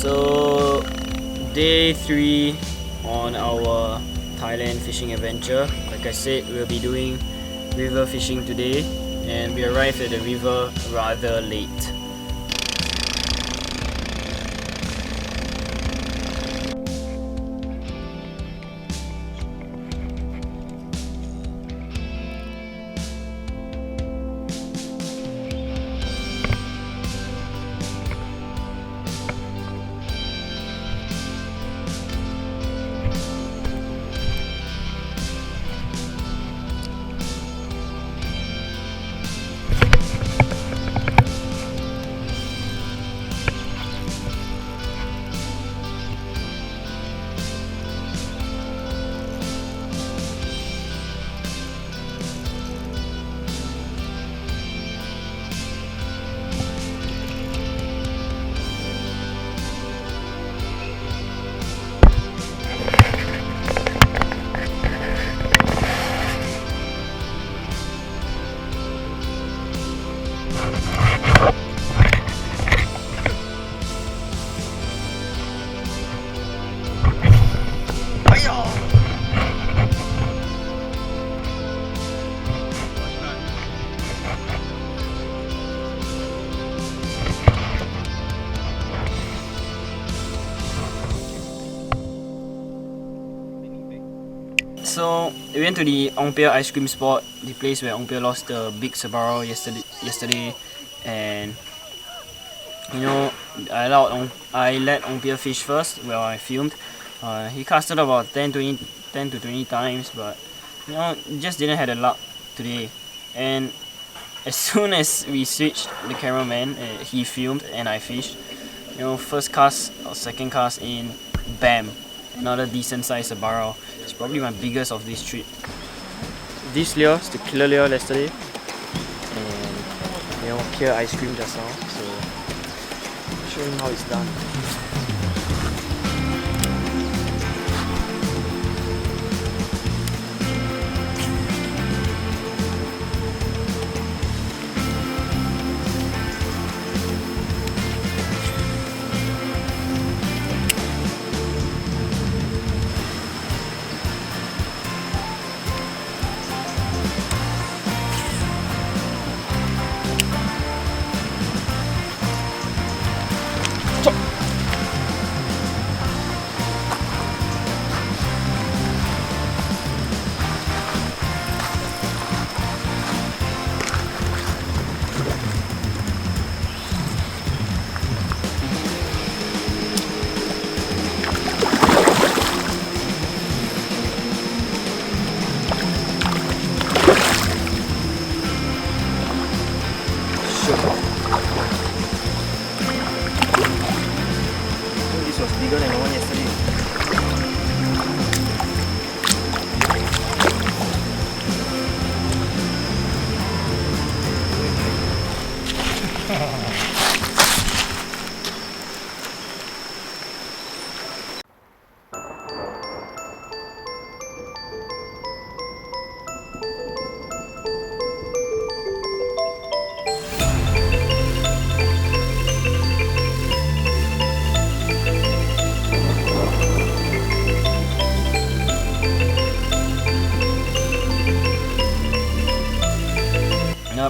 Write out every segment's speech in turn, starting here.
So day 3 on our Thailand fishing adventure. Like I said, we'll be doing river fishing today, and we arrived at the river rather late. So we went to the Ongpia ice cream spot, the place where Ongpia lost the big Sabaro yesterday, and you know, I let Ongpia fish first while I filmed. He casted about 10 to 20 times, but you know, just didn't have the luck today. And as soon as we switched the cameraman, he filmed and I fished. You know, first cast or second cast in, bam, another decent sized Sabaro. It's probably my biggest of this trip. This lure is the killer lure yesterday, and you know, here ice cream just now. So I'll show him how it's done. This was bigger than the one yesterday.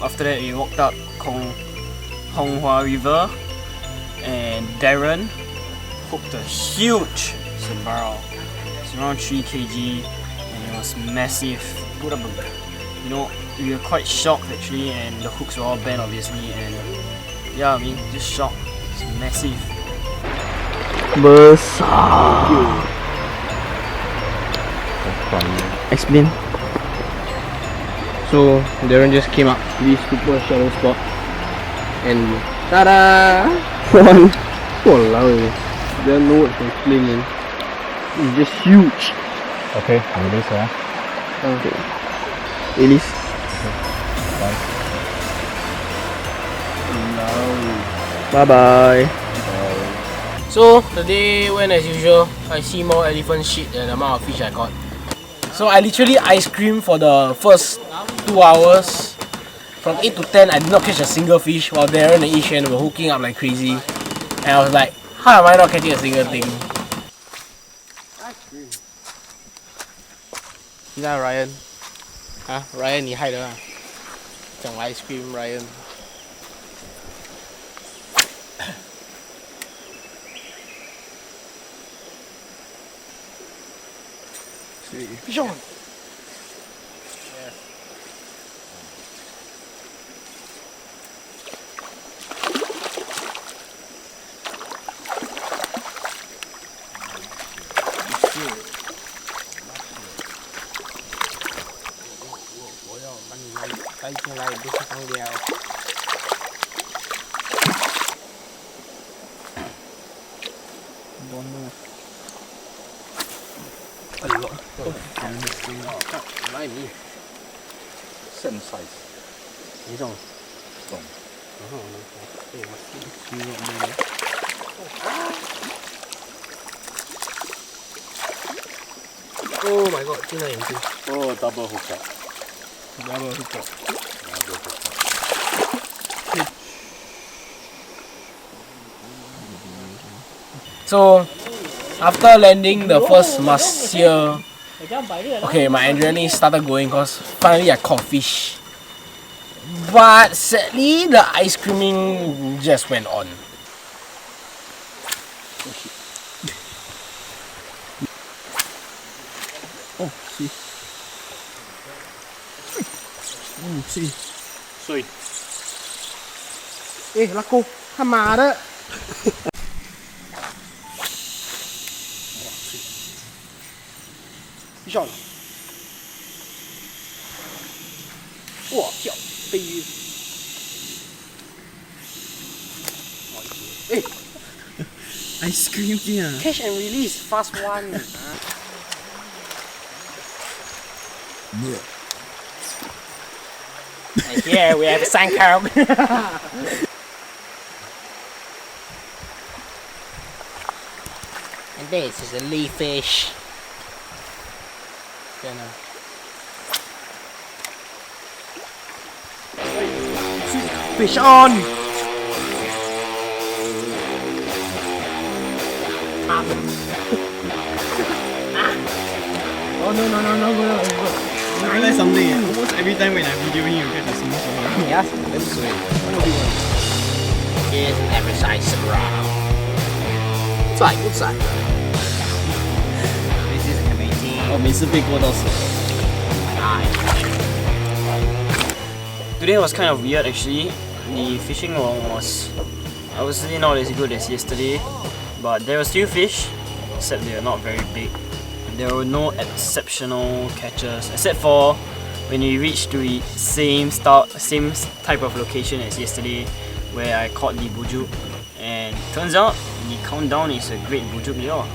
After that, we walked up Honghua River, and Darren hooked a huge Sabaro. It's around 3 kg, and it was massive. You know, we were quite shocked actually, and the hooks were all bent obviously, and yeah, I mean, just shocked. It's massive. Besar. Explain. So Darren just came up this super shallow spot and ta-da! One! Walao, I don't know what to explain, man. It's just huge. Okay, release it. Okay. Release. Bye. Bye bye. So the day went as usual. I see more elephant shit than the amount of fish I caught. So I literally ice creamed for the first 2 hours. From 8 to 10, I did not catch a single fish, while Darren and Ishan were hooking up like crazy. And I was like, How am I not catching a single thing? You know Ryan? Huh? Ryan 你害的啊？讲 ice cream Ryan. Fish on! Same size. 你种 Oh my god, 进了眼睛。 Oh, double hookup. Double hookup. Double hookup. So, after landing the first muscle, okay, my adrenaline started going because finally I caught fish. But sadly, the ice creaming just went on. Oh, see. Oh, see. 水 Eh, laku, 他妈的！ Fish on！ 哇，跳飞鱼！哎 Ice cream dia. ，catch and release, fast one！ And here we have sand carp. And this is a leaf fish. Fish on! Oh no. I realized something. Almost every time when I'm videoing, you get the same story. Yes, that's sweet. Here's an average size surround. 在不在？ This is amazing. 我每次被过到死。 Today was kind of weird actually. The fishing was obviously not as good as yesterday, but there were still fish, except they were not very big. There were no exceptional catches, except for when we reached the same type of location as yesterday, where I caught the bujuk, and turns out the countdown is a great bujuk lure.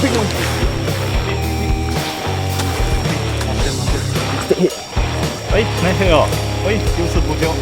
Big one. 哎，那个哦，哎，又是不丢。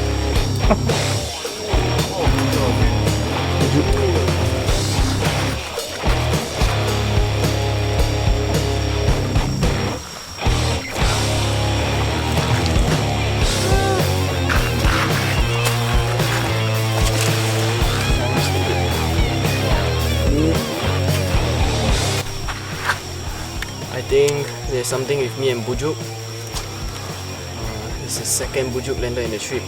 I think there's something with me and bujuk. This is the second bujuk landed in the trip,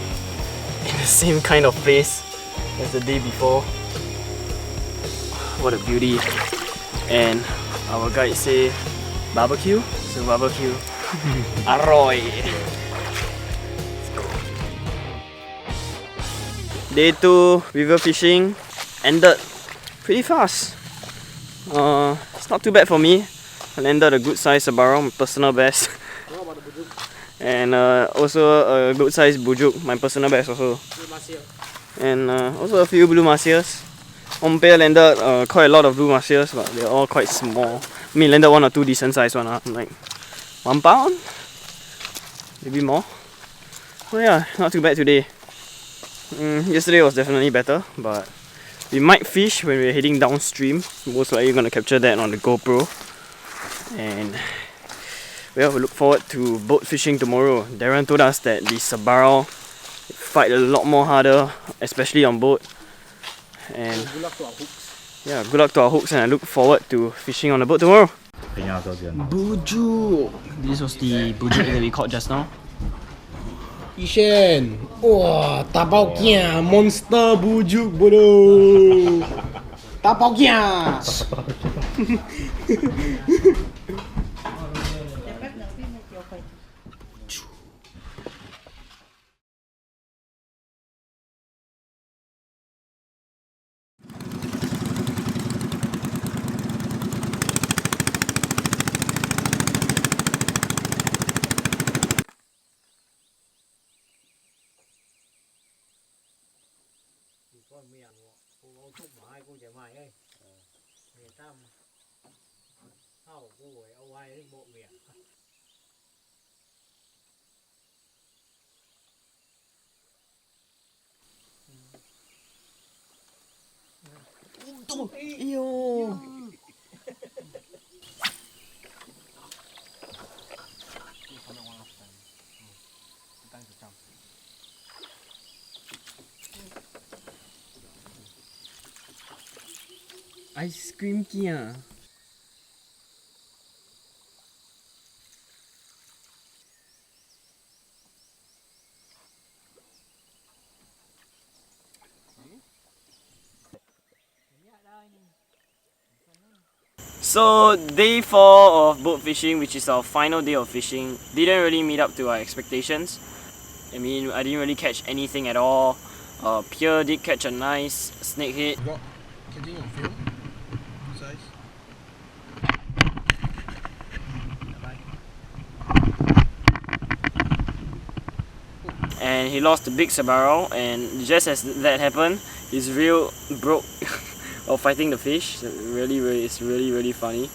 in the same kind of place as the day before. What a beauty! And our guide say barbecue, so barbecue. Aroy. Day 2 river fishing ended pretty fast. It's not too bad for me. I landed a good size Sabaro, my personal best. And also a good size bujuk, my personal best also. And also a few blue marcias. On pair landed quite a lot of blue marcias, but they're all quite small. I mean, landed one or two decent sized ones, like 1 pound, maybe more. Oh yeah, not too bad today. Yesterday was definitely better, but We might fish when we're heading downstream. Most likely gonna capture that on the GoPro. And well, we look forward to boat fishing tomorrow. Darren told us that the Sabaro fight a lot more harder, especially on boat. And Good luck to our hooks. yeah, good luck to our hooks, and I look forward to fishing on the boat tomorrow. Bujuk! This was the bujuk that we caught just now. Ishan! Wah, tapau kia! Monster bujuk bodoh! Tapau kia! Ice cream kia. So day 4 of boat fishing, which is our final day of fishing, didn't really meet up to our expectations. I mean, I didn't really catch anything at all. Pierre did catch a nice snakehead. Catching on film size. And he lost the big Sabaro, and just as that happened, his reel broke of fighting the fish. So it's really funny.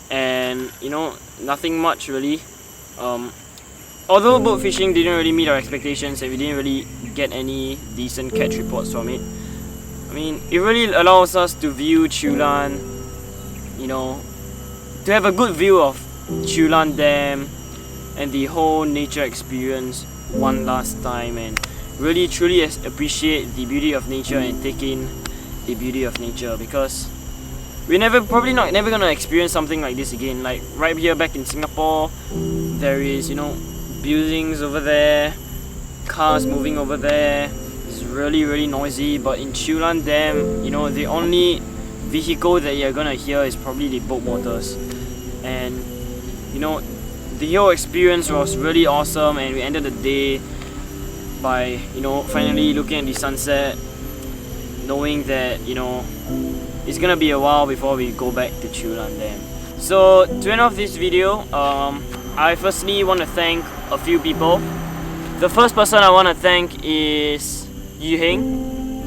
And you know, nothing much really. Although boat fishing didn't really meet our expectations and we didn't really get any decent catch reports from it, I mean, it really allows us to view Cheow, you know, to have a good view of Cheow Dam and the whole nature experience one last time, and really truly appreciate the beauty of nature and take in the beauty of nature, because we're never gonna experience something like this again. Like right here back in Singapore, there is, you know, buildings over there, cars moving over there. It's really noisy, but in Cheow Dam, you know, the only vehicle that you're gonna hear is probably the boat motors. And you know, the whole experience was really awesome, and we ended the day by, you know, finally looking at the sunset, knowing that, you know, it's gonna be a while before we go back to Cheow Dam. So to end off this video, I firstly want to thank a few people. The first person I want to thank is Yu Heng.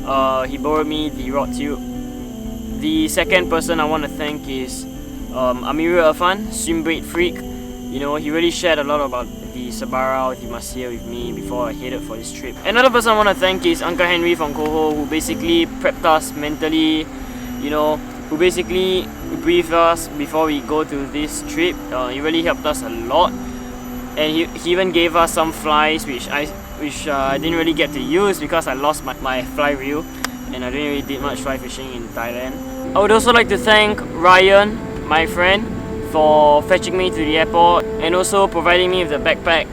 He borrowed me the rod tube. The second person I want to thank is Amirul Irfan, swim bait freak. You know, he really shared a lot about the Sabaro, the Masir with me before I headed for this trip. Another person I want to thank is Uncle Henry from Koho, who basically prepped us mentally, you know, who basically briefed us before we go to this trip. He really helped us a lot, and he even gave us some flies which I didn't really get to use because I lost my fly reel, and I didn't really did much fly fishing in Thailand. I would also like to thank Ryan, my friend, for fetching me to the airport and also providing me with the backpack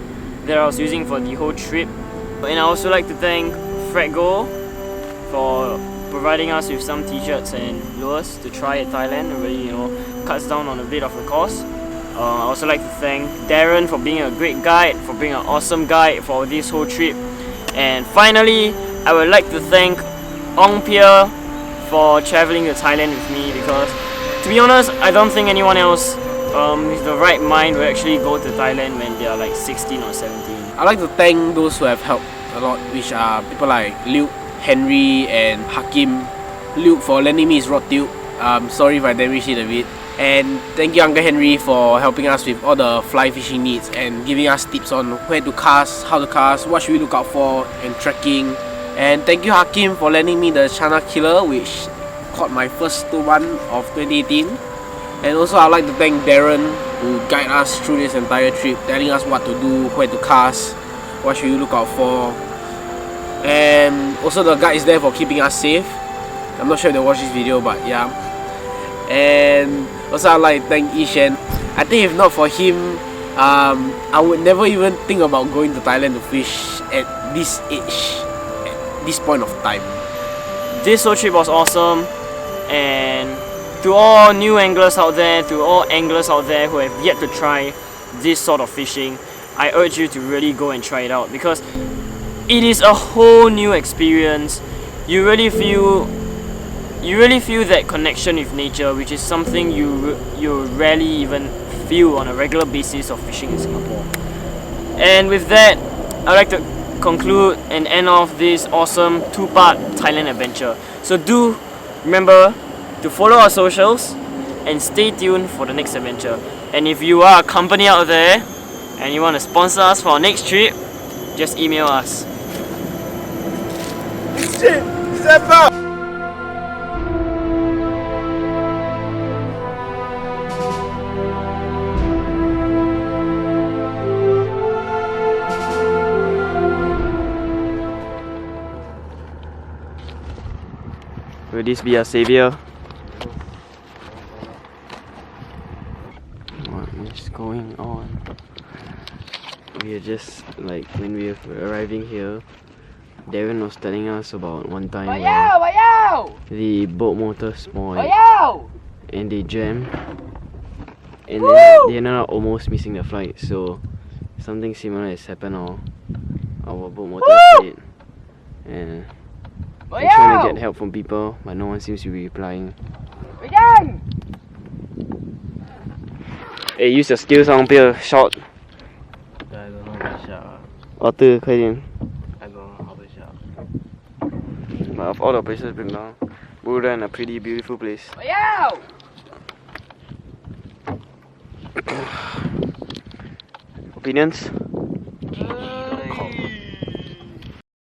that I was using for the whole trip. And I also like to thank Fredgo for providing us with some t-shirts and lures to try at Thailand. It really, you know, cuts down on a bit of the cost. I also like to thank Darren for being a great guide, for being an awesome guide for this whole trip. And finally, I would like to thank Ong Pierre for traveling to Thailand with me, because to be honest, I don't think anyone else with the right mind will actually go to Thailand when they are like 16 or 17. I'd like to thank those who have helped a lot, which are people like Luke, Henry and Hakim. Luke for lending me his rod tube. Sorry if I damaged it a bit. And thank you Uncle Henry for helping us with all the fly fishing needs and giving us tips on where to cast, how to cast, what should we look out for, and tracking. And thank you Hakim for lending me the Chana Killer, which caught my first one of 2018. And also I'd like to thank Darren who guided us through this entire trip, telling us what to do, where to cast, what should you look out for. And also the guide is there for keeping us safe. I'm not sure if they watch this video, but yeah. And also I'd like to thank Ishan. I think if not for him, I would never even think about going to Thailand to fish at this age, at this point of time. This whole trip was awesome, and to all new anglers out there, to all anglers out there who have yet to try this sort of fishing, I urge you to really go and try it out, because it is a whole new experience. You really feel that connection with nature, which is something you rarely even feel on a regular basis of fishing in Singapore. And with that, I'd like to conclude and end off this awesome 2-part Thailand adventure. So do remember to follow our socials and stay tuned for the next adventure. And if you are a company out there and you want to sponsor us for our next trip, just email us. Will this be our savior? What is going on? We are just like, when we were arriving here, Darren was telling us about one time where the boat motor spoiled and they jammed, and then they ended up almost missing the flight. So something similar has happened on our boat motor is dead, and we're trying to get help from people, but no one seems to be replying. Hey, use your skills on a shot. I don't know how to shout. Otter, 快点. I don't know how to shout. But of all the places been down, BUGDEN, a pretty beautiful place. Opinions?